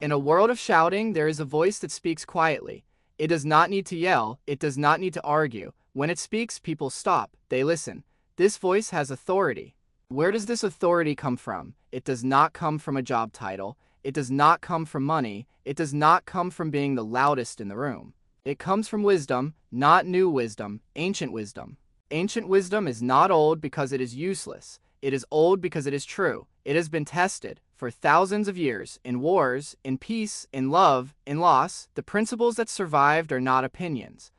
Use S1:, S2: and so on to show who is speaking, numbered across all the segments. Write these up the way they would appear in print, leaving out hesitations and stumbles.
S1: In a world of shouting, there is a voice that speaks quietly. It does not need to yell, it does not need to argue. When it speaks, people stop, they listen. This voice has authority. Where does this authority come from? It does not come from a job title. It does not come from money. It does not come from being the loudest in the room. It comes from wisdom, not new wisdom, ancient wisdom. Ancient wisdom is not old because it is useless. It is old because it is true. It has been tested for thousands of years in wars, in peace, in love, in loss. The principles that survived are not opinions.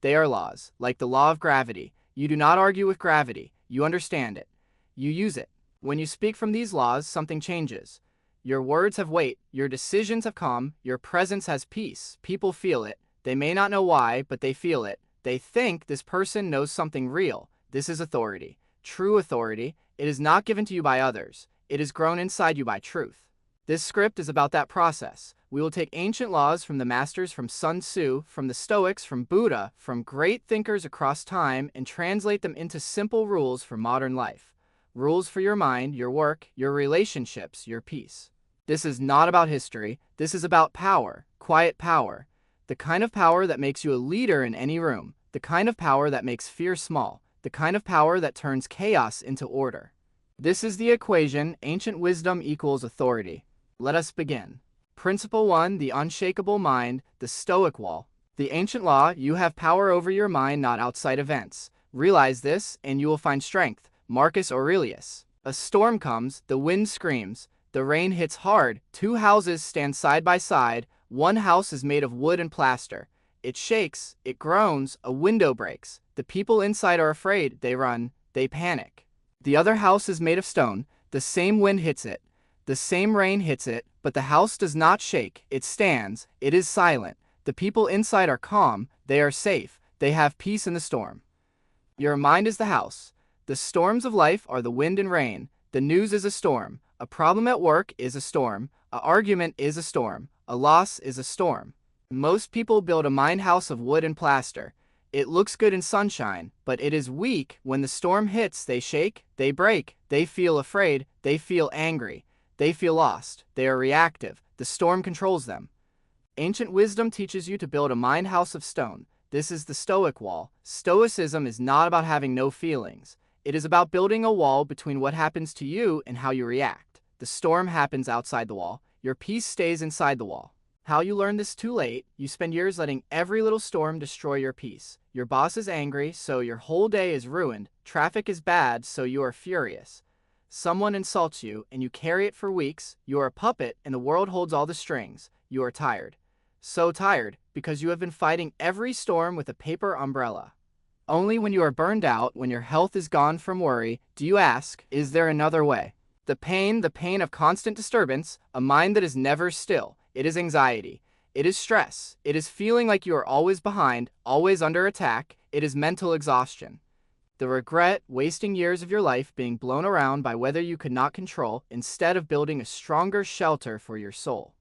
S1: They are laws, like the law of gravity. You do not argue with gravity. You understand it. You use it. When you speak from these laws, something changes. Your words have weight. Your decisions have calm. Your presence has peace. People feel it. They may not know why, but they feel it. They think this person knows something real. This is authority. True authority. It is not given to you by others. It is grown inside you by truth. This script is about that process. We will take ancient laws from the masters, from Sun Tzu, from the Stoics, from Buddha, from great thinkers across time, and translate them into simple rules for modern life. Rules for your mind, your work, your relationships, your peace. This is not about history. This is about power, quiet power. The kind of power that makes you a leader in any room. The kind of power that makes fear small. The kind of power that turns chaos into order. This is the equation, ancient wisdom equals authority. Let us begin. Principle 1, the unshakable mind, the Stoic wall. The ancient law, you have power over your mind, not outside events. Realize this, and you will find strength. Marcus Aurelius. A storm comes, the wind screams, the rain hits hard, two houses stand side by side, one house is made of wood and plaster. It shakes, it groans, a window breaks. The people inside are afraid, they run, they panic. The other house is made of stone, the same wind hits it, the same rain hits it, but the house does not shake, it stands, it is silent. The people inside are calm, they are safe, they have peace in the storm. Your mind is the house. The storms of life are the wind and rain. The news is a storm. A problem at work is a storm. An argument is a storm. A loss is a storm. Most people build a mind house of wood and plaster. It looks good in sunshine, but it is weak. When the storm hits, they shake, they break, they feel afraid, they feel angry, they feel lost, they are reactive. The storm controls them. Ancient wisdom teaches you to build a mind house of stone. This is the Stoic wall. Stoicism is not about having no feelings. It is about building a wall between what happens to you and how you react. The storm happens outside the wall. Your peace stays inside the wall. How you learn this too late, you spend years letting every little storm destroy your peace. Your boss is angry, so your whole day is ruined. Traffic is bad, so you are furious. Someone insults you, and you carry it for weeks. You are a puppet, and the world holds all the strings. You are tired. So tired, because you have been fighting every storm with a paper umbrella. Only when you are burned out, when your health is gone from worry, do you ask, is there another way? The pain of constant disturbance, a mind that is never still. It is anxiety. It is stress. It is feeling like you are always behind, always under attack. It is mental exhaustion. The regret, wasting years of your life being blown around by weather you could not control, instead of building a stronger shelter for your soul.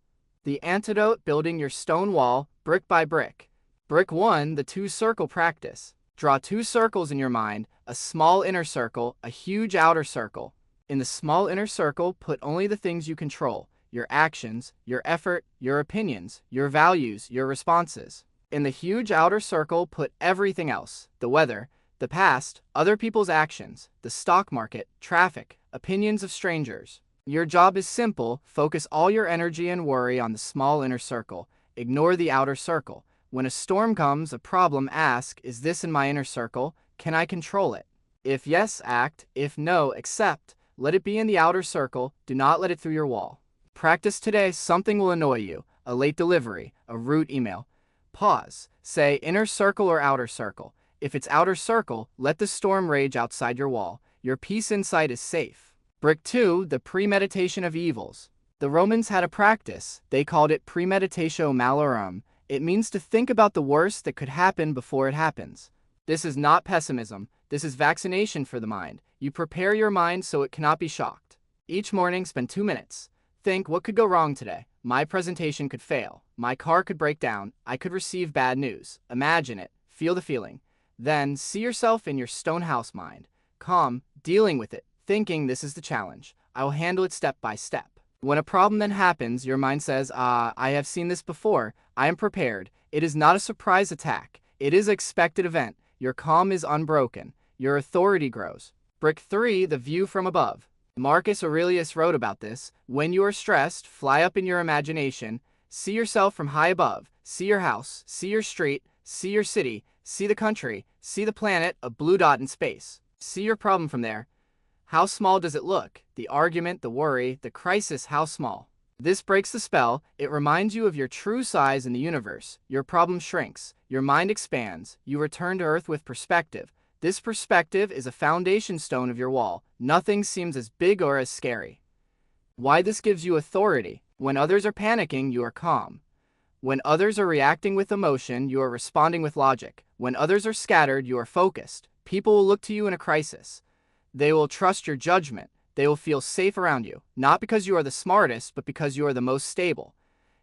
S1: The antidote, building your stone wall, brick by brick. Brick 1, the two-circle practice. Draw two circles in your mind, a small inner circle, a huge outer circle. In the small inner circle, put only the things you control. Your actions, your effort, your opinions, your values, your responses. In the huge outer circle, put everything else, the weather, the past, other people's actions, the stock market, traffic, opinions of strangers. Your job is simple, focus all your energy and worry on the small inner circle. Ignore the outer circle. When a storm comes, a problem, ask, is this in my inner circle? Can I control it? If yes, act. If no, accept. Let it be in the outer circle. Do not let it through your wall. Practice today. Something will annoy you. A late delivery, a rude email. Pause. Say inner circle or outer circle. If it's outer circle, let the storm rage outside your wall. Your peace inside is safe. Brick 2, the premeditation of evils. The Romans had a practice. They called it premeditatio malorum. It means to think about the worst that could happen before it happens. This is not pessimism. This is vaccination for the mind. You prepare your mind so it cannot be shocked. Each morning, spend 2 minutes. Think, what could go wrong today? My presentation could fail. My car could break down. I could receive bad news. Imagine it. Feel the feeling. Then, see yourself in your stonehouse mind. Calm, dealing with it, thinking this is the challenge. I will handle it step by step. When a problem then happens, your mind says, I have seen this before. I am prepared. It is not a surprise attack. It is an expected event. Your calm is unbroken. Your authority grows. Brick 3, the view from above. Marcus Aurelius wrote about this. When you are stressed, fly up in your imagination. See yourself from high above. See your house. See your street. See your city. See the country. See the planet, a blue dot in space. See your problem from there. How small does it look? The argument, the worry, the crisis, how small? This breaks the spell. It reminds you of your true size in the universe. Your problem shrinks. Your mind expands. You return to earth with perspective. This perspective is a foundation stone of your wall. Nothing seems as big or as scary. Why this gives you authority. When others are panicking, you are calm. When others are reacting with emotion, you are responding with logic. When others are scattered, you are focused. People will look to you in a crisis. They will trust your judgment. They will feel safe around you, not because you are the smartest, but because you are the most stable.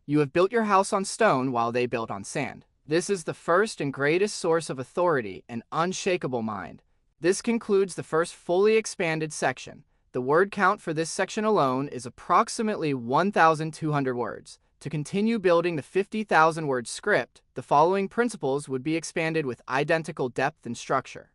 S1: You have built your house on stone while they built on sand. This is the first and greatest source of authority, an unshakable mind. This concludes the first fully expanded section. The word count for this section alone is approximately 1,200 words. To continue building the 50,000 word script, the following principles would be expanded with identical depth and structure.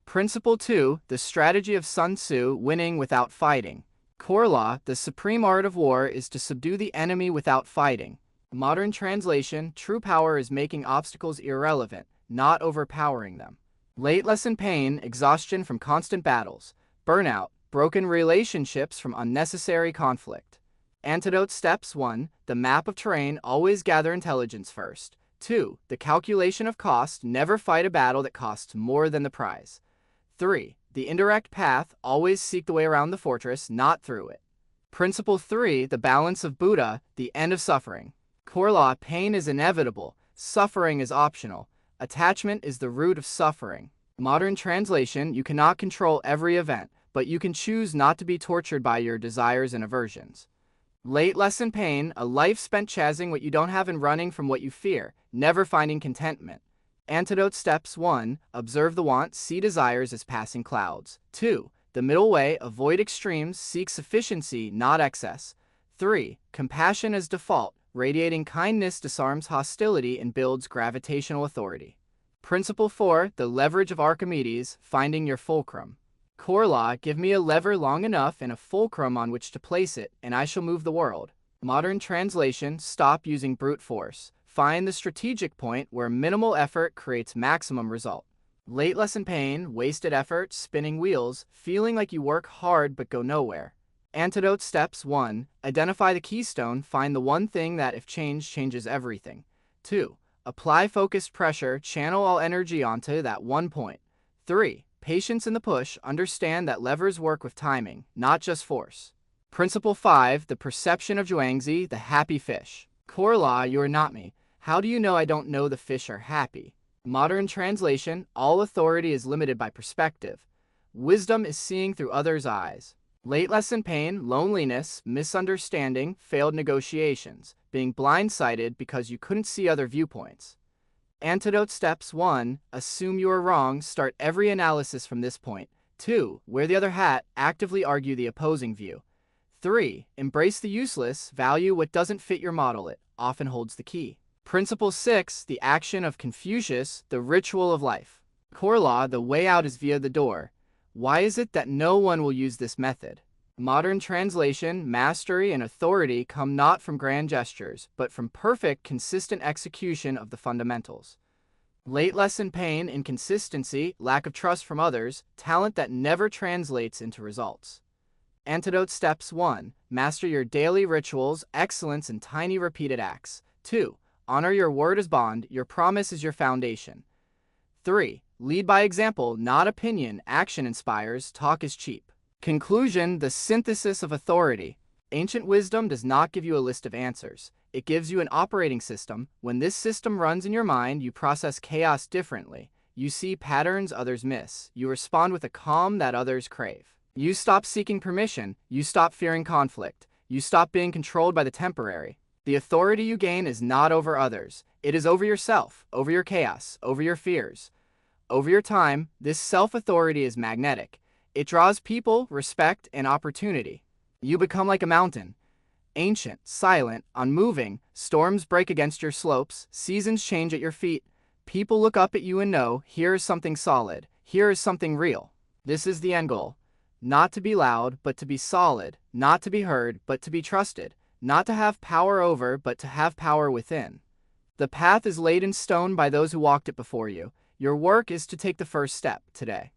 S1: Principle 2, the strategy of Sun Tzu, winning without fighting. Core law, the supreme art of war is to subdue the enemy without fighting. Modern translation, true power is making obstacles irrelevant, not overpowering them. Late lesson pain, exhaustion from constant battles. Burnout, broken relationships from unnecessary conflict. Antidote steps 1, the map of terrain, always gather intelligence first. 2, the calculation of cost, never fight a battle that costs more than the prize. 3, the indirect path, always seek the way around the fortress, not through it. Principle 3, the balance of Buddha, the end of suffering. Core law, pain is inevitable, suffering is optional. Attachment is the root of suffering. Modern translation, you cannot control every event, but you can choose not to be tortured by your desires and aversions. Late lesson pain, a life spent chasing what you don't have and running from what you fear, never finding contentment. Antidote steps 1, observe the want, see desires as passing clouds. 2, the middle way, avoid extremes, seek sufficiency, not excess. 3, compassion as default, radiating kindness disarms hostility and builds gravitational authority. Principle 4, the leverage of Archimedes, finding your fulcrum. Core law, give me a lever long enough and a fulcrum on which to place it, and I shall move the world. Modern translation, stop using brute force. Find the strategic point where minimal effort creates maximum result. Late lesson pain, wasted effort, spinning wheels, feeling like you work hard but go nowhere. Antidote steps 1, identify the keystone, find the one thing that if changed changes everything. 2, apply focused pressure, channel all energy onto that one point. 3, patience in the push, understand that levers work with timing, not just force. Principle 5, the perception of Zhuangzi, the happy fish. Core law, you are not me. How do you know I don't know the fish are happy? Modern translation, all authority is limited by perspective. Wisdom is seeing through others' eyes. Late lesson pain, loneliness, misunderstanding, failed negotiations, being blindsided because you couldn't see other viewpoints. Antidote steps 1, assume you are wrong, start every analysis from this point. 2, wear the other hat, actively argue the opposing view. 3, embrace the useless, value what doesn't fit your model, it often holds the key. Principle 6, the action of Confucius, the ritual of life. Core law, the way out is via the door. Why is it that no one will use this method? Modern translation, mastery and authority come not from grand gestures, but from perfect, consistent execution of the fundamentals. Late lesson pain, inconsistency, lack of trust from others, talent that never translates into results. Antidote steps 1, master your daily rituals, excellence in tiny repeated acts. 2, honor your word as bond, your promise is your foundation. 3, lead by example, not opinion, action inspires, talk is cheap. Conclusion, the synthesis of authority. Ancient wisdom does not give you a list of answers. It gives you an operating system. When this system runs in your mind, you process chaos differently. You see patterns others miss. You respond with a calm that others crave. You stop seeking permission. You stop fearing conflict. You stop being controlled by the temporary. The authority you gain is not over others. It is over yourself, over your chaos, over your fears. Over your time, this self-authority is magnetic. It draws people, respect, and opportunity. You become like a mountain. Ancient, silent, unmoving, storms break against your slopes, seasons change at your feet. People look up at you and know, here is something solid, here is something real. This is the end goal. Not to be loud, but to be solid, not to be heard, but to be trusted, not to have power over, but to have power within. The path is laid in stone by those who walked it before you. Your work is to take the first step today.